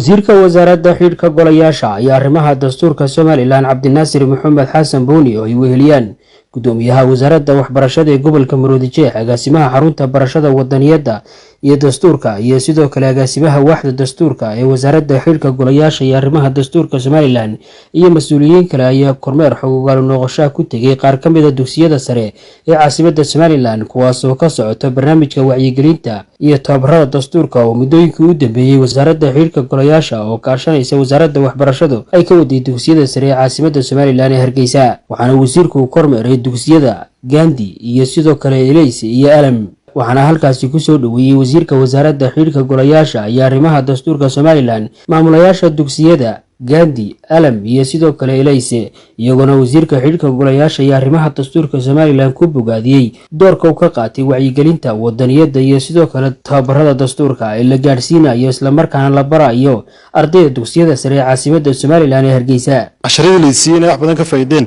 wasiirka wasaaradda xidhiidhka golayaasha ayaa arrimaha dastuurka Somaliland Cabdinaasir Maxamed Xasan Booni oo ay weheliyaan gudoomiyaha wasaaradda waxbarashada ee gobolka Maroodijeex agaasimaha xarunta barashada wadaniyadda iyo dastuurka iyo sidoo kale agaasimaha waaxda dastuurka ee wasaaradda xidhiidhka golayaasha iyo arrimaha dastuurka Somaliland iyo mas'uuliyiin kale ayaa kormeer xooggan noqosho ku tagay qaar ka mid ah dugsiyada sare ee caasimadda Somaliland kuwaas oo ka socota barnaamijka wacyigelinta iyo tababarada dastuurka oo muddooyinkii u dambeeyay wasaaradda xidhiidhka golayaasha oo kaashanaysa wasaaradda waxbarashadu ay ka waday dugsiyada sare ee caasimadda Somaliland ee Hargeysa waxaana wasiirku kormeeray dugsiyada Gandhi iyo sidoo kale Ilays iyo Alam waxaana halkaasi ku soo dhaweeyay wasiirka wasaaradda xidhiidhka golayaasha iyo arrimaha dastuurka Somaliland maamulayaasha dugsiyada Gandhi Alam iyo sidoo kale Ilays iyaguna wasiirka xidhiidhka golayaasha iyo arrimaha dastuurka Somaliland ku bogaadiyay doorka uu ka qaatay wacyigelinta wadaniyadda iyo sidoo kale tababarada dastuurka ee la gaarsiinayo isla markaana la barayo ardayda dugsiyada sare ee caasimadda Somaliland ee Hargeysa casharada leeysiina wax badan ka faa'iideen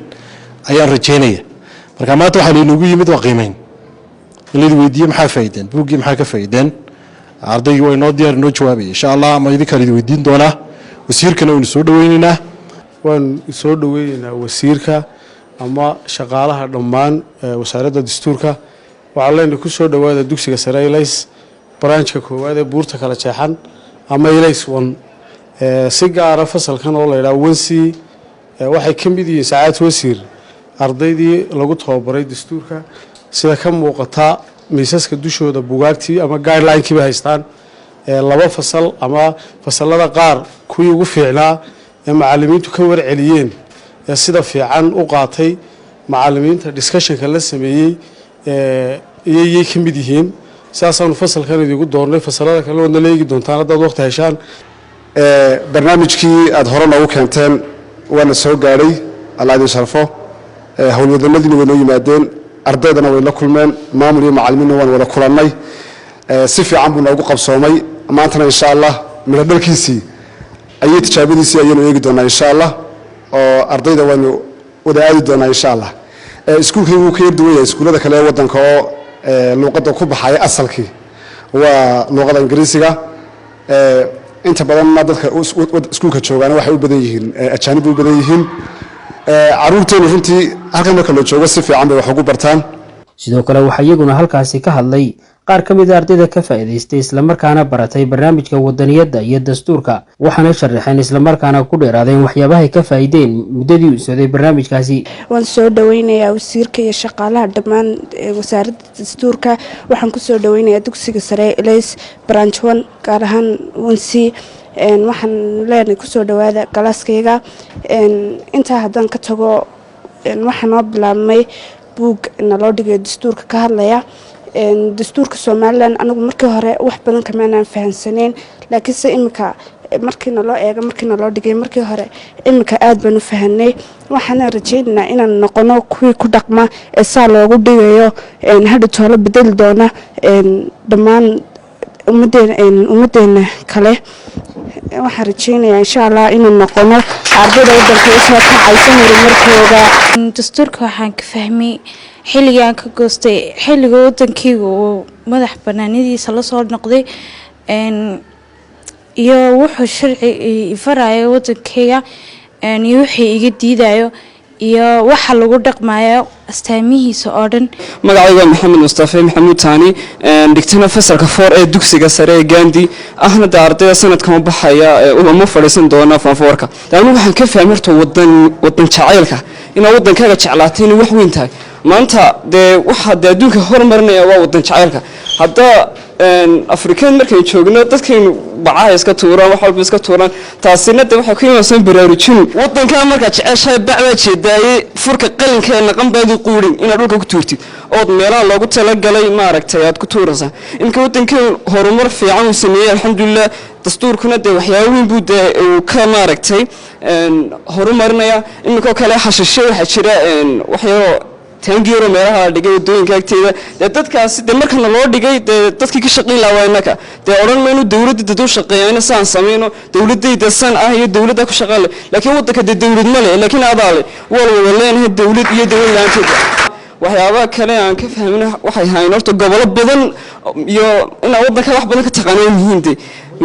ayaan rajeynaya marka maanta waxa leeynugu yimid waa qiimeyn اللي ويديه محا فايدين بوقي محا كفايدين عرضي وينو ديار نو جوابي ان شاء الله ما يديك اللي ويدين دونا وسيركنا ونسو دويننا وان سو دويننا وسيركا اما شقالها دمان وزارة دستورka waxa leen ku soo dhawaada dugsiga sare Ilays branchka koowaad ee buurta kala jeexan ama Ilays 1 si gaar ah fasalkan oo la yiraahdo wansi waxay ka mid yihiin saacad wasiir ardaydii lagu tababaray dastuurka sida ka muuqata miisaska dushooda buugaagtii ama guideline-kii bay haystaan laba fasal ama fasalada qaar kuwii ugu fiicnaa ee macallimiintu ka warceliyeen sida fiican u qaatay macallimiinta discussion-ka la sameeyay iyay ka mid yihiin saasaan fasalkan idigu doornay fasalada kale wadna leegi doontaan haddaad waqti heshaan barnaamijkii aad hore noogu keenteen waana soo gaadhay allah idin sharfo howlwadannadiina way noo yimaadeen ardaydana way la kulmeen maamul iyo macallimiinna waan wada kulannay si fiican buu noogu qabsoomay maantana insha allah midho dhalkiisii ayay tijaabadiisii ayaynu eegi doonaa insha allah oo ardayda waanu wada aadi doonaa insha allah iskuulkii wuu ka yar duwan yahay iskuullada kale ee waddanka oo luuqadda ku baxaya asalkii waa luuqada ingiriisiga inta badanna dadka iskuulka joogaana waxay u badan yihiin ajaanib u badan yihiin caruurteenu runtii halkan marka la joogo si fiican bay wax ugu bartaan sidoo kale waxa iyaguna halkaasi ka hadlay qaar ka mid ah ardayda ka faa'iideystay isla markaana baratay barnaamijka wadaniyadda iyo dastuurka waxaana sharaxeen isla markaana ku dheeraadeen waxyaabaha ka faa'iideen muddadii uu socday barnaamijkaasi waan soo dhaweynayaa wasiirka iyo shaqaalaha dhammaan wasaaradda dastuurka waxaan ku soo dhaweynayaa dugsiga sare Ilays branch 1 gaar ahaan wansi waxaan leenahay ku soo dhawaada galaaskayga inta haddaan ka tago waxaan noo bilaabmay buug naloo dhigay dastuurka ka hadlaya dastuurka Somaliland anagu markii hore wax badan kama aan fahansaneyn laakiin se imika markii naloo eego markii naloo dhigay markii hore imika aad baan u fahanay waxaan rajaynaynaa inaan noqono kuwii ku dhaqma ee saa loogu dhigayo hadda toolo bedel doona dhammaan ummadeena kale waxaan rajaynayaa insha Allah inaan noqono ardayda waddanka soo kacaysa horumarkooda dastuurka waxaan ka fahmay xilligan ka goostay xilliga waddankayga oo madax banaanidiisa la soo noqday iyo wuxuu sharci farayo waddankayga iyo wixii iga diidayo iyo waxa lagu dhaqmayo astaamihiisa oo dhan magacayga Maxamed Mustafa Maxamuud Taani dhigtana fasalka 4 ee dugsiga sare ee Gandhi ahna ardayda sanadkan baxaya uma fadhiisan doona fanfoorka taanu waxaan ka fahmarto wadan jacaylka in wadankaaga jeclaateen wax weyn tahay maanta waxa adduunka horumarinaya waa wadan jacaylka hadda afrikaan markay joogno dadkeenu bacaha iska tuuraan wax walba iska tuuraan taasina waxay ku yimaadeen baraarujin wadanka marka jeceshay bacba jeedaayay furka qalinkeena qanbaadu quurin ina dhulka ku tuurtid oo meelaha loogu tala galay ma aragtay aad ku tuuraysaa inka wadankeenu horumar fiican uu sameeyay alxamdulillah dastuurkuna waxyaabo weyn buu ka ma aragtay horumarinaya imika kale xashasho waxa jira waxyaabo tangiiro meelaha dhigay wadooyinka agteeda dadkaasi markana loo dhigay dadkii ka shaqeyn lahaayeenka oran mayno dawladda dad u shaqeeyayna saan sameeyno dawladda san ah iyo dawladda ku shaqeeyay laakiin wadanka dawlad ma leh laakiin adaale walwada leenahay dawlad iyo dawlad laanteeda waxyaabaha kale aan ka fahmina waxay hayeen horta gobolo badan iyo in wadanka wax badan ka taqaaneen yihiin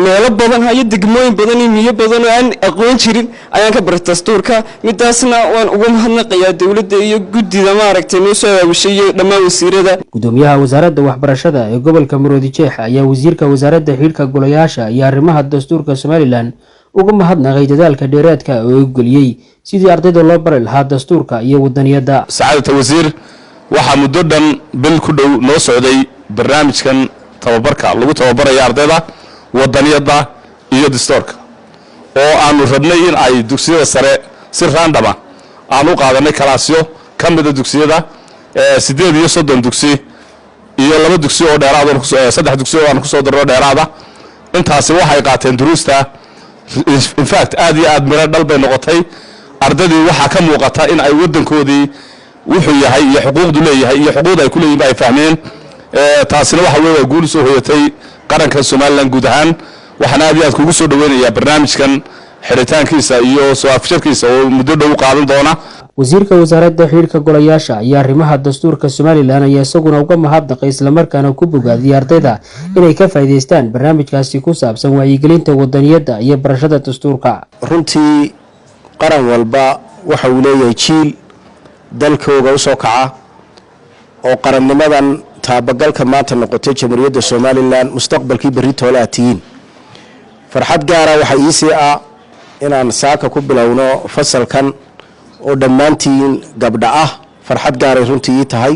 meelo badan hayo degmooyin badan iyo miyo badan oo aan aqoon jirin ayaan ka baray dastuurka midaasna waan uga mahadnaqayaa dawladda iyo guddida maaragtay noo soo aawashay iyo dhammaan wasiirada. Gudoomiyaha wasaaradda waxbarashada ee gobolka Maroodi Jeex ayaa wasiirka wasaaradda xilka golayaasha iyo arrimaha dastuurka Somaliland uga mahadnaqay dadaalka dheeraadka oo uu geliyay sidii ardayda loo bari lahaa dastuurka iyo wadaniyadda. Saacadda wasiir waxa muddo dhan bil ku dhow noo socday barnaamijkan tababarka lagu tababarayo ardayda wadaniyadda iyo dastuurka oo aanu rabnay in ay dugsiyada sare si random ah aanu qaadanay kalaasyo kamida dugsiyada 8 dugsi iyo 2 dugsi oo dheeraad ah 3 dugsi oo aan ku soo darro dheeraad ah intaasi waxay qaateen duruusta in fact aad iyo aad miro dhal bay noqotay ardaydii waxa ka muuqata in ay wadankoodii wuxuu yahay iyo xuquuqdu leeyahay iyo xuquuqda ay ku leeyihiin ay fahmeen taasina waxa weeye guul soo hoyatay qaranka Soomaaliland guud ahaan waxaan aad iyo aad kugu soo dhaweynayaa barnaamijkan xiritaankiisa iyo soo afjarkiisa oo muddo dhow qaadan doona. Wasiirka wasaaradda xilka golayaasha iyo arrimaha dastuurka Somaliland ayaa isaguna uga mahadnaqay isla markaana ku bogaadiyay ardayda inay ka faa'iideystaan barnaamijkaasi ku saabsan wacyigelinta wadaniyadda iyo barashada dastuurka. Runtii qaran walba waxa uu leeyahay jiil dalkooda u soo kaca oo qarannimadan taabagalka maanta noqotay jamhuuriyadda Somaliland mustaqbalkii bari toolaatiin farxad gaar ah waxa ii sii ah inaan saaka ku bilowno fasalkan oo dhammaantiin gabdha ah farxad gaar ah runtii tahay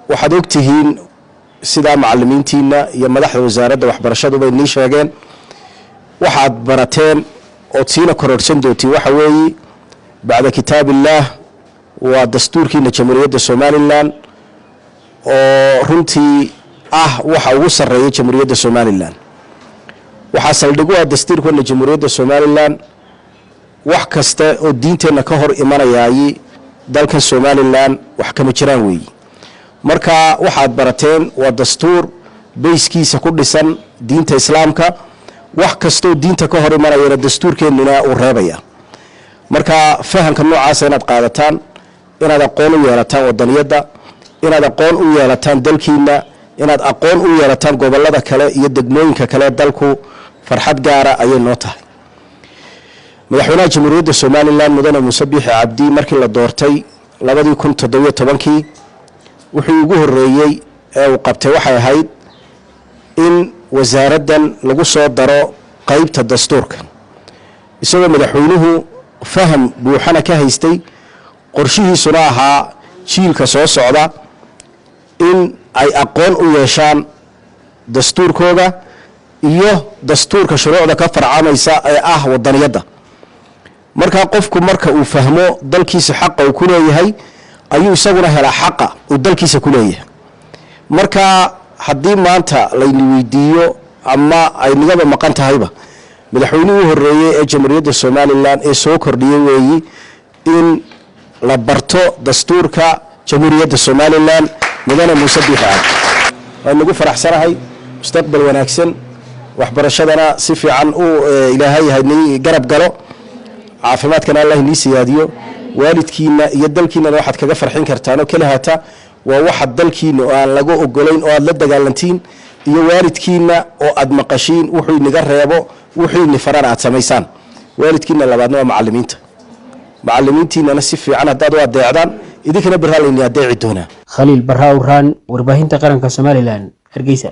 waxaad ogtihiin sida macallimiintiina iyo madaxda wasaaradda waxbarashadu bay nii sheegeen waxaad barateen oo siina kororsan doontii waxa weeye bacda kitaabillah waa dastuurkiina jamhuuriyadda Somaliland oo runtii waxa ugu sareeyay jamhuuriyadda Somaliland waxa saldhigu ah dastuurkeena jamhuuriyadda Somaliland wax kasta oo diinteena ka hor imanayay dalka Somaliland wax kama jiraan weey marka waxaad barateen waa dastuur bayskiisa ku dhisan diinta islaamka wax kasta oo diinta ka hor imanayana dastuurkeena uu reebaya marka fahamka noocaas inaad qaadataan inaad aqoon u yeelataan wadaniyadda inaad aqoon u yeelataan dalkiina inaad aqoon u yeelataan gobolada kale iyo degmooyinka kale dalku farxad gaara ayay noo tahay. madaxweynaha jamhuuriyadda Somaliland mudane Muuse Biixi Cabdi markii la doortay 2017 wuxuu ugu horeeyay ee uu qabtay waxay ahayd in wasaaraddan lagu soo daro qaybta dastuurka isagoo madaxweynuhu faham buuxana ka haystay qorshihiisuna ahaa jiilka soo socda in ay aqoon u yeeshaan dastuurkooda iyo dastuurka shuruucda ka farcamaysa ee wadaniyadda marka qofku marka uu fahmo dalkiisa xaq uu ku leeyahay ayuu isaguna helaa xaq uu dalkiisa ku leeyahay marka haddii maanta la weydiiyo ama ay nigaba maqan tahayba madaxweynuhu horeeyay ee jamhuuriyadda Somaliland ee soo kordhiyay weeyi in la barto dastuurka jamhuuriyadda Somaliland mudane Muuse Biixi Cabdi waan ugu faraxsanahay mustaqbal wanaagsan waxbarashadana si fiican ilaahay hayni garab galo caafimaadkana Allah inii siyaadiyo waalidkiina iyo dalkiina waxaad kaga farxin kartaan oo kala hata waa waxa dalkiina oo aan lagu ogolayn oo aad la dagaalantiin iyo waalidkiina oo aad maqashiin wuxuu inaga reebo wuxuu ni farar aad samaysaan waalidkiina labaadna waa macallimiintiina si fiican hadaad waa deecdaan idinkana barhaalayna adeeci doona. Khaliil Barra Uraan warbaahinta qaranka Somaliland Hargeysa.